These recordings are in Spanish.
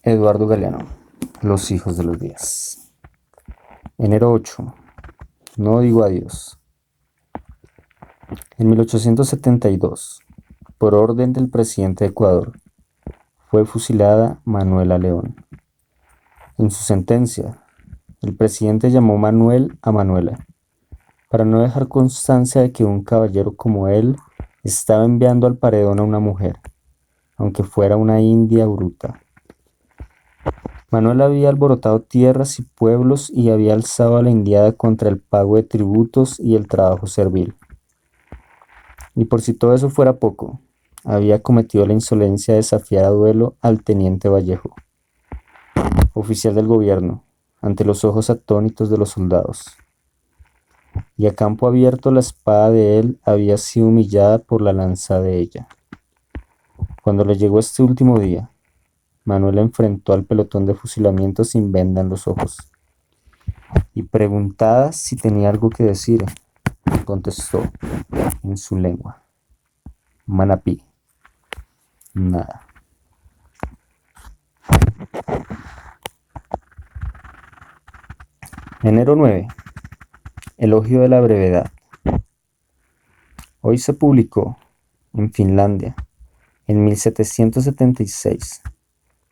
Eduardo Galeano, Los hijos de los días. Enero 8. No digo adiós. En 1872, por orden del presidente de Ecuador, fue fusilada Manuela León. En su sentencia, el presidente llamó Manuel a Manuela, para no dejar constancia de que un caballero como él estaba enviando al paredón a una mujer, aunque fuera una india bruta. Manuel había alborotado tierras y pueblos y había alzado a la indiada contra el pago de tributos y el trabajo servil. Y por si todo eso fuera poco, había cometido la insolencia de desafiar a duelo al teniente Vallejo, oficial del gobierno, ante los ojos atónitos de los soldados. Y a campo abierto la espada de él había sido humillada por la lanza de ella. Cuando le llegó este último día, Manuel enfrentó al pelotón de fusilamiento sin venda en los ojos. Y preguntada si tenía algo que decir, contestó en su lengua: Manapí, nada. Enero 9. Elogio de la brevedad. Hoy se publicó en Finlandia, en 1776,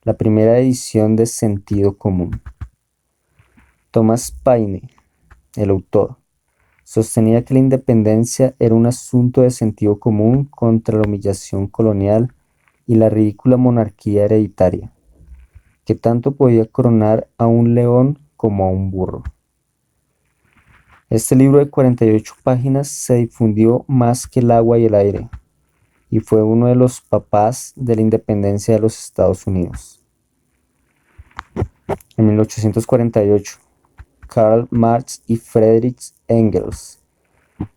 la primera edición de Sentido Común. Thomas Paine, el autor, sostenía que la independencia era un asunto de sentido común contra la humillación colonial y la ridícula monarquía hereditaria, que tanto podía coronar a un león como a un burro. Este libro de 48 páginas se difundió más que el agua y el aire, y fue uno de los papás de la independencia de los Estados Unidos. En 1848, Karl Marx y Friedrich Engels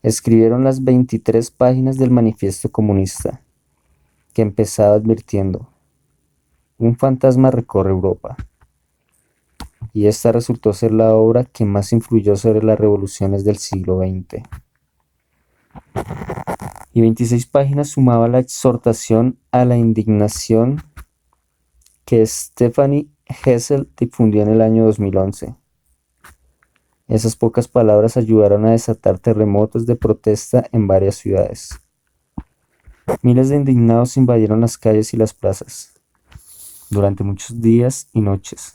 escribieron las 23 páginas del Manifiesto Comunista, que empezaba advirtiendo: un fantasma recorre Europa. Y esta resultó ser la obra que más influyó sobre las revoluciones del siglo XX. Y 26 páginas sumaba la exhortación a la indignación que Stephanie Hessel difundió en el año 2011. Esas pocas palabras ayudaron a desatar terremotos de protesta en varias ciudades. Miles de indignados invadieron las calles y las plazas durante muchos días y noches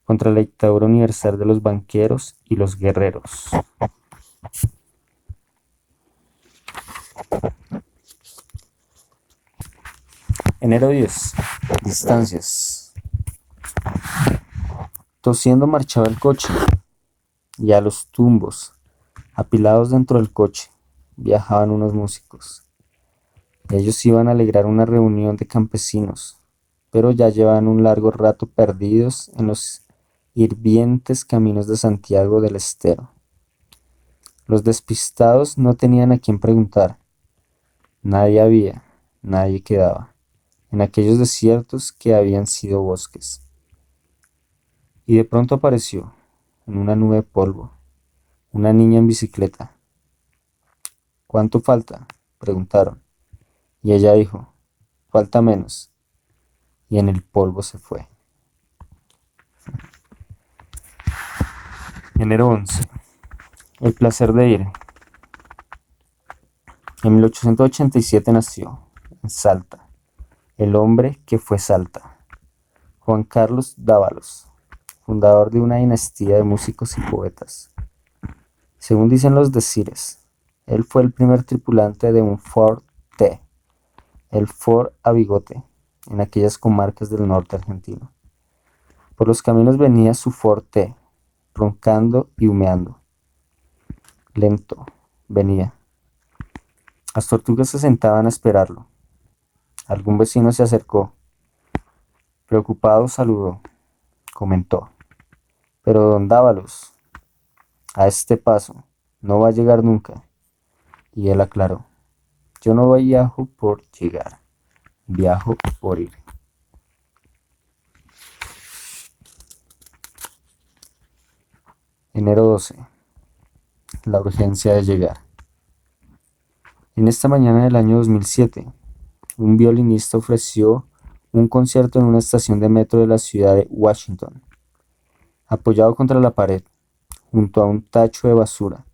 contra la dictadura universal de los banqueros y los guerreros. Enero 10. Distancias. Tosiendo marchaba el coche, y a los tumbos, apilados dentro del coche, viajaban unos músicos. Ellos iban a alegrar una reunión de campesinos, pero ya llevaban un largo rato perdidos en los hirvientes caminos de Santiago del Estero. Los despistados no tenían a quién preguntar. Nadie había, nadie quedaba, en aquellos desiertos que habían sido bosques. Y de pronto apareció, en una nube de polvo, una niña en bicicleta. ¿Cuánto falta?, preguntaron, y ella dijo: falta menos, y en el polvo se fue. Enero 11. El placer de ir. En 1887 nació, en Salta, el hombre que fue Salta, Juan Carlos Dávalos, fundador de una dinastía de músicos y poetas. Según dicen los decires, él fue el primer tripulante de un Ford T, el Ford a bigote, en aquellas comarcas del norte argentino. Por los caminos venía su Ford T, roncando y humeando. Lento, venía. Las tortugas se sentaban a esperarlo. Algún vecino se acercó. Preocupado saludó. Comentó: pero don Dávalos, a este paso no va a llegar nunca. Y él aclaró: yo no viajo por llegar, viajo por ir. Enero 12. La urgencia de llegar. En esta mañana del año 2007, un violinista ofreció un concierto en una estación de metro de la ciudad de Washington. Apoyado contra la pared, junto a un tacho de basura,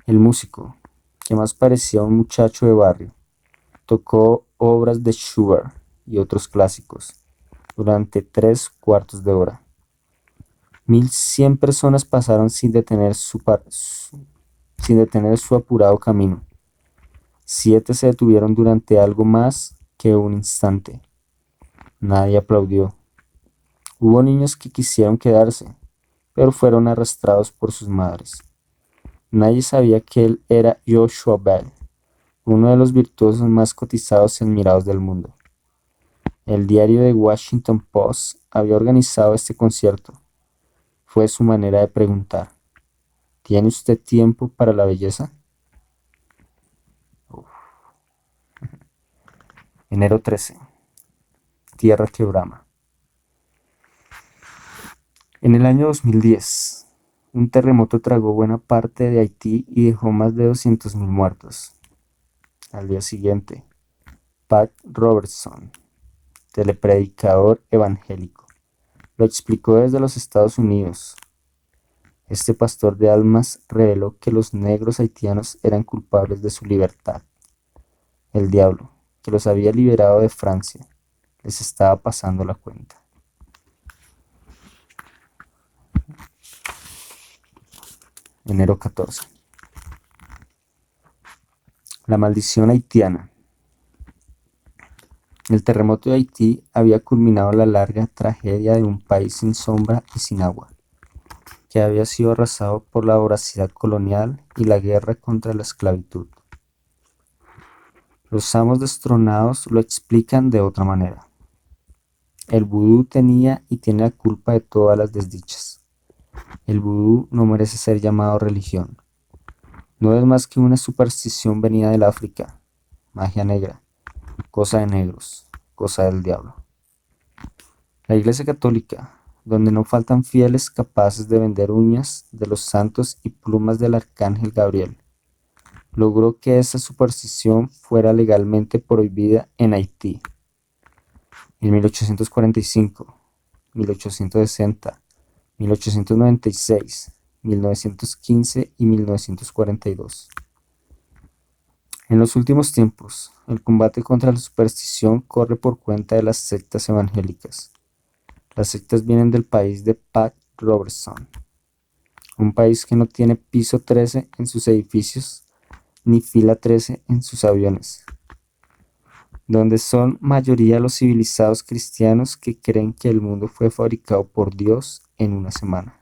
el músico, que más parecía un muchacho de barrio, tocó obras de Schubert y otros clásicos durante 3 cuartos de hora. 1.100 personas pasaron sin detener su apurado camino. 7 se detuvieron durante algo más que un instante. Nadie aplaudió. Hubo niños que quisieron quedarse, pero fueron arrastrados por sus madres. Nadie sabía que él era Joshua Bell, uno de los virtuosos más cotizados y admirados del mundo. El diario The Washington Post había organizado este concierto. Fue su manera de preguntar: ¿tiene usted tiempo para la belleza? Enero 13. Tierra que brama. En el año 2010, un terremoto tragó buena parte de Haití y dejó más de 200.000 muertos. Al día siguiente, Pat Robertson, telepredicador evangélico, lo explicó desde los Estados Unidos. Este pastor de almas reveló que los negros haitianos eran culpables de su libertad. El diablo, que los había liberado de Francia, les estaba pasando la cuenta. Enero 14. La maldición haitiana. El terremoto de Haití había culminado la larga tragedia de un país sin sombra y sin agua, que había sido arrasado por la voracidad colonial y la guerra contra la esclavitud. Los amos destronados lo explican de otra manera. El vudú tenía y tiene la culpa de todas las desdichas. El vudú no merece ser llamado religión. No es más que una superstición venida del África, magia negra, cosa de negros, cosa del diablo. La Iglesia Católica, donde no faltan fieles capaces de vender uñas de los santos y plumas del arcángel Gabriel, logró que esa superstición fuera legalmente prohibida en Haití. En 1845, 1860, 1896, 1915 y 1942. En los últimos tiempos, el combate contra la superstición corre por cuenta de las sectas evangélicas. Las sectas vienen del país de Pat Robertson, un país que no tiene piso 13 en sus edificios ni fila 13 en sus aviones, donde son mayoría los civilizados cristianos que creen que el mundo fue fabricado por Dios en una semana.